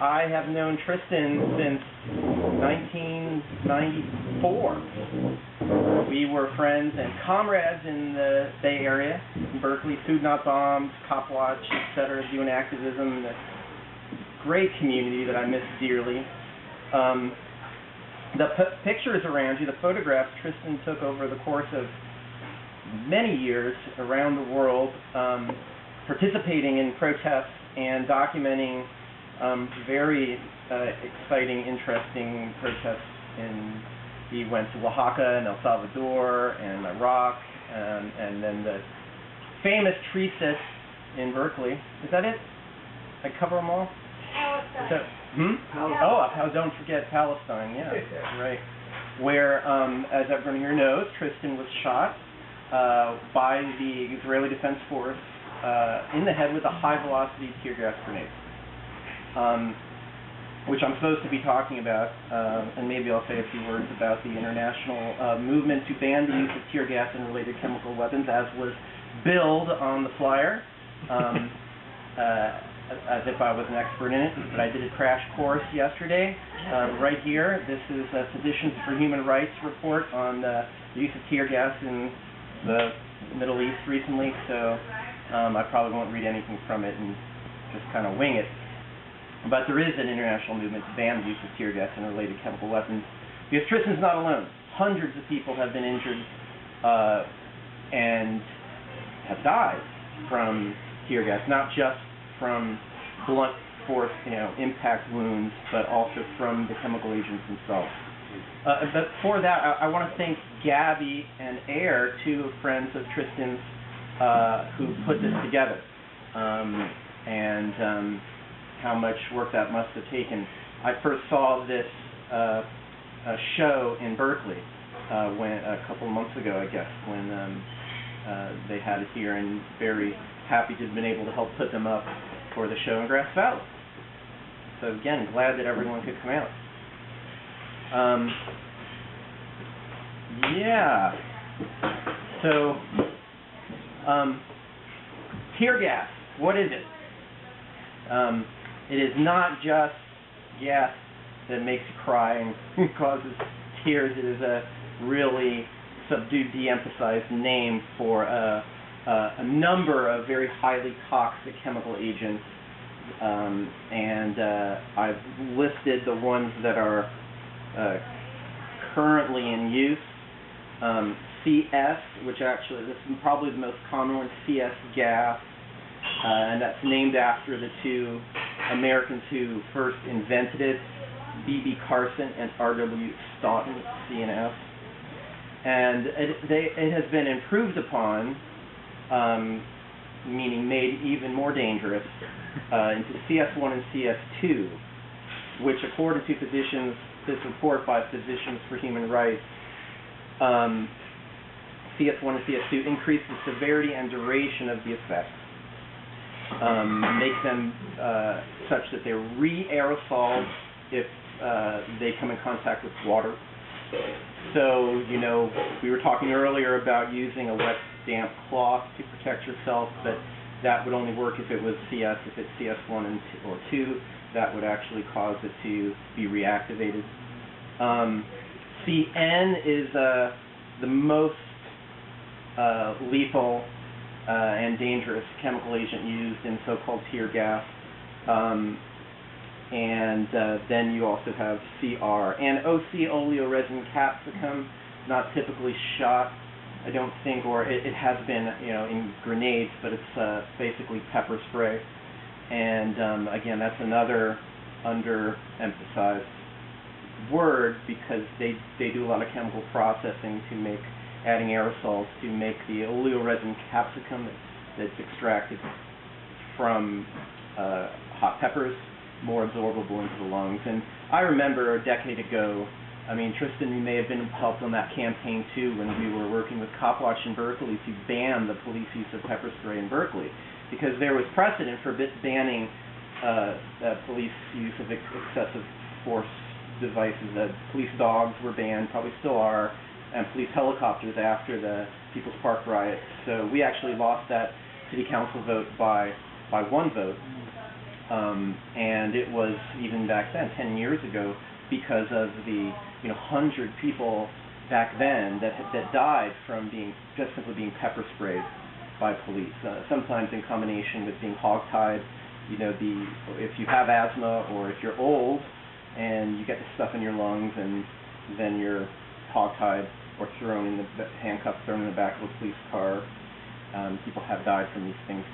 I have known Tristan since 1994. We were friends and comrades in the Bay Area, in Berkeley, Food Not Bombs, Cop Watch, etc., doing activism in a great community that I miss dearly. The pictures around you, the photographs Tristan took over the course of many years around the world, participating in protests and documenting very exciting, interesting protests. He went to Oaxaca and El Salvador and Iraq, and then the famous tree sit in Berkeley. Is that it? I cover them all? Palestine. Don't forget Palestine, yeah, right. Where, as everyone here knows, Tristan was shot by the Israeli Defense Force in the head with a high-velocity tear gas grenade, which I'm supposed to be talking about, and maybe I'll say a few words about the international movement to ban the use of tear gas and related chemical weapons, as was billed on the flyer, as if I was an expert in it. But I did a crash course yesterday, right here. This is a Physicians for Human Rights report on the use of tear gas in the Middle East recently, so I probably won't read anything from it and just kind of wing it. But there is an international movement to ban the use of tear gas and related chemical weapons, because Tristan's not alone. Hundreds of people have been injured and have died from tear gas, not just from blunt force, impact wounds, but also from the chemical agents themselves. But for that, I want to thank Gabby and Air, two friends of Tristan's, who put this together, and how much work that must have taken. I first saw this show in Berkeley when a couple months ago, I guess, when they had it here, and very happy to have been able to help put them up for the show in Grass Valley. So again, glad that everyone could come out. So tear gas, what is it? It is not just gas that makes you cry and causes tears. It is a really subdued, de-emphasized name for a number of very highly toxic chemical agents, and I've listed the ones that are currently in use. CS, which actually, this is probably the most common one, CS gas, and that's named after the two Americans who first invented it, B.B. Carson and R.W. Stoughton, C&S. And it has been improved upon, meaning made even more dangerous, into CS1 and CS2, which, according to physicians, this report by Physicians for Human Rights, CS1 and CS2 increase the severity and duration of the effects, make them such that they're re-aerosols if they come in contact with water. So, we were talking earlier about using a wet, damp cloth to protect yourself, but that would only work if it was CS. If it's CS1 or 2, that would actually cause it to be reactivated. CN is the most lethal and dangerous chemical agent used in so-called tear gas. And then you also have CR. And OC, oleoresin capsicum, not typically shot, I don't think, or it has been, in grenades, but it's basically pepper spray. And again, that's another underemphasized word, because they do a lot of chemical processing to make, adding aerosols to make the oleoresin capsicum that's extracted from hot peppers more absorbable into the lungs. And I remember a decade ago, Tristan, you may have been helped on that campaign too, when we were working with Cop Watch in Berkeley to ban the police use of pepper spray in Berkeley, because there was precedent for banning police use of excessive force devices. Police dogs were banned, probably still are, and police helicopters after the People's Park riot. So we actually lost that city council vote by one vote. And it was, even back then, 10 years ago, because of the 100 people back then that died from just simply being pepper sprayed by police, sometimes in combination with being hogtied. If you have asthma or if you're old and you get the stuff in your lungs and then you're hogtied or handcuffed, thrown in the back of a police car. People have died from these things.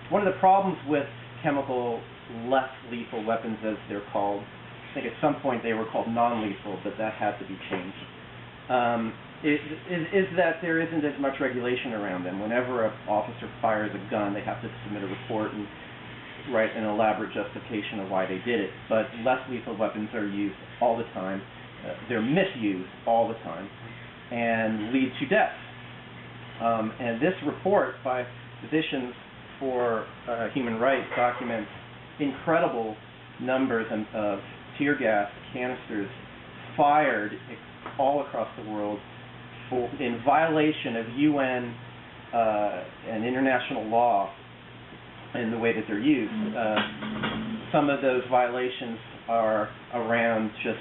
One of the problems with chemical less lethal weapons, as they're called, I think at some point they were called non-lethal, but that had to be changed, is that there isn't as much regulation around them. Whenever an officer fires a gun, they have to submit a report and write an elaborate justification of why they did it. But less lethal weapons are used all the time. They're misused all the time and lead to death. And this report by Physicians for Human Rights documents incredible numbers of tear gas canisters fired all across the world in violation of UN and international law in the way that they're used. Some of those violations are around just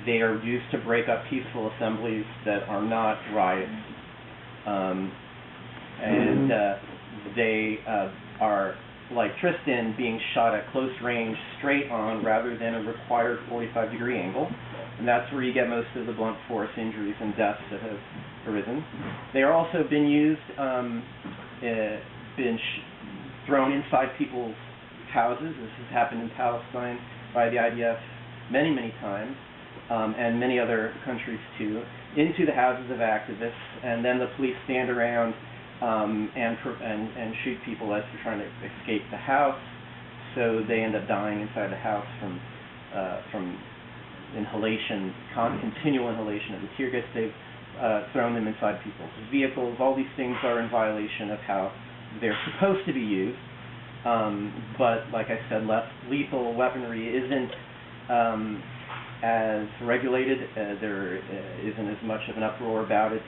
they are used to break up peaceful assemblies that are not riots. And they are, like Tristan, being shot at close range, straight on, rather than a required 45-degree angle. And that's where you get most of the blunt force injuries and deaths that have arisen. They are also been used, thrown inside people's houses. This has happened in Palestine by the IDF many, many times, and many other countries too, into the houses of activists, and then the police stand around and shoot people as they're trying to escape the house. So they end up dying inside the house from inhalation, continual inhalation of the tear gas. They've thrown them inside people's vehicles. All these things are in violation of how they're supposed to be used. But like I said, less lethal weaponry isn't as regulated. There isn't as much of an uproar about it.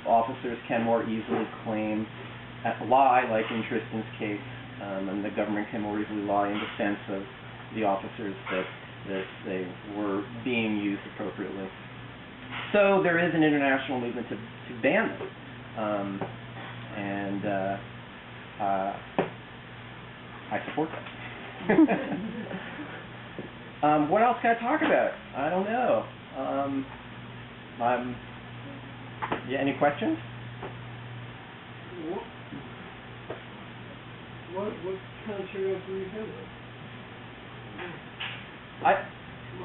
Officers can more easily lie, like in Tristan's case, and the government can more easily lie in defense of the officers that they were being used appropriately. So there is an international movement to ban them, and I support that. What else can I talk about? I don't know. Yeah, any questions? What kind of tear gas were you hit with?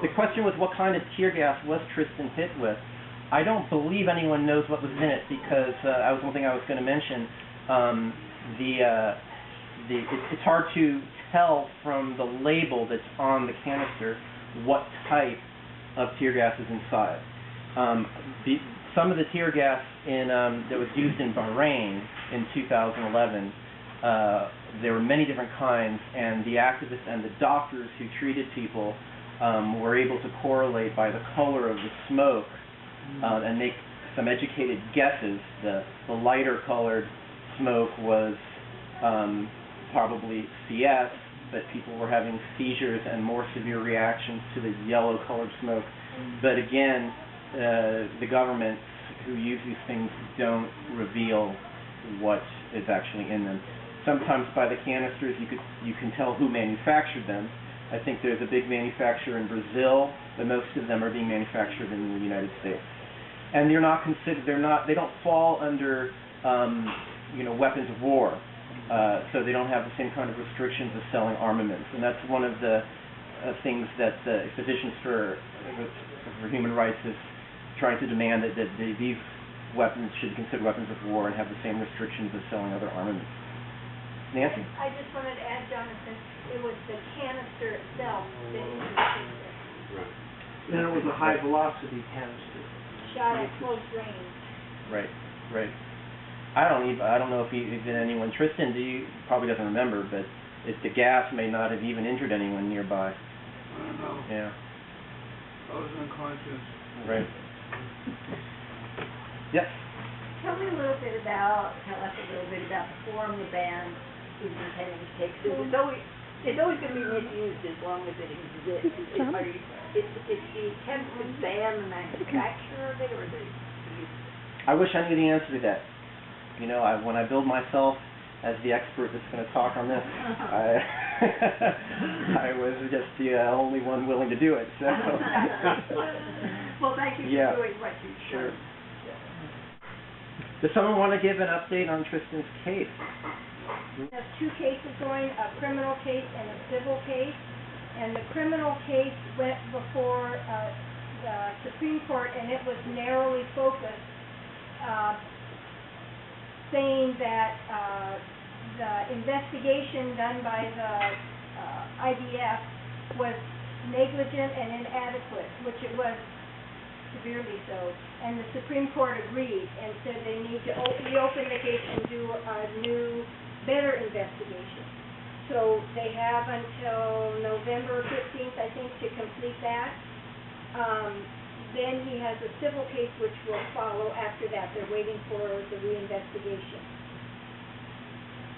The question was, what kind of tear gas was Tristan hit with? I don't believe anyone knows what was in it, because that was one thing I was going to mention. It's hard to tell from the label that's on the canister what type of tear gas is inside. Some of the tear gas that was used in Bahrain in 2011, there were many different kinds, and the activists and the doctors who treated people were able to correlate by the color of the smoke and make some educated guesses. The lighter colored smoke was probably CS, but people were having seizures and more severe reactions to the yellow colored smoke. But again, the governments who use these things don't reveal what is actually in them. Sometimes by the canisters you can tell who manufactured them. I think there's a big manufacturer in Brazil, but most of them are being manufactured in the United States. And they don't fall under weapons of war. So they don't have the same kind of restrictions as selling armaments. And that's one of the things that Physicians for Human Rights is trying to demand, that these weapons should be considered weapons of war and have the same restrictions as selling other armaments. Nancy? I just wanted to add, Jonathan, it was the canister itself that introduced it. Right. Then it was a high velocity canister. Shot at close range. Right. I don't know if anyone. Tristan probably doesn't remember, but the gas may not have even injured anyone nearby. I don't know. Yeah. I was unconscious. Right. Yes. Tell us a little bit about the form, the band, superintendent takes it. It's always going to be misused as long as it exists. It's the attempt to ban the manufacture of it or the use. I wish I knew the answer to that. You know, when I build myself as the expert that's going to talk on this, I was just the only one willing to do it. So. Well, thank you Yeah. for doing what you've Sure. done. Does someone want to give an update on Tristan's case? We have two cases going, a criminal case and a civil case. And the criminal case went before the Supreme Court, and it was narrowly focused, saying that the investigation done by the IDF was negligent and inadequate, which it was severely so. And the Supreme Court agreed and said they need to reopen the case and do a new, better investigation. So they have until November 15th, I think, to complete that. Then he has a civil case which will follow after that. They're waiting for the reinvestigation.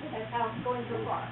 So that's how it's going so far.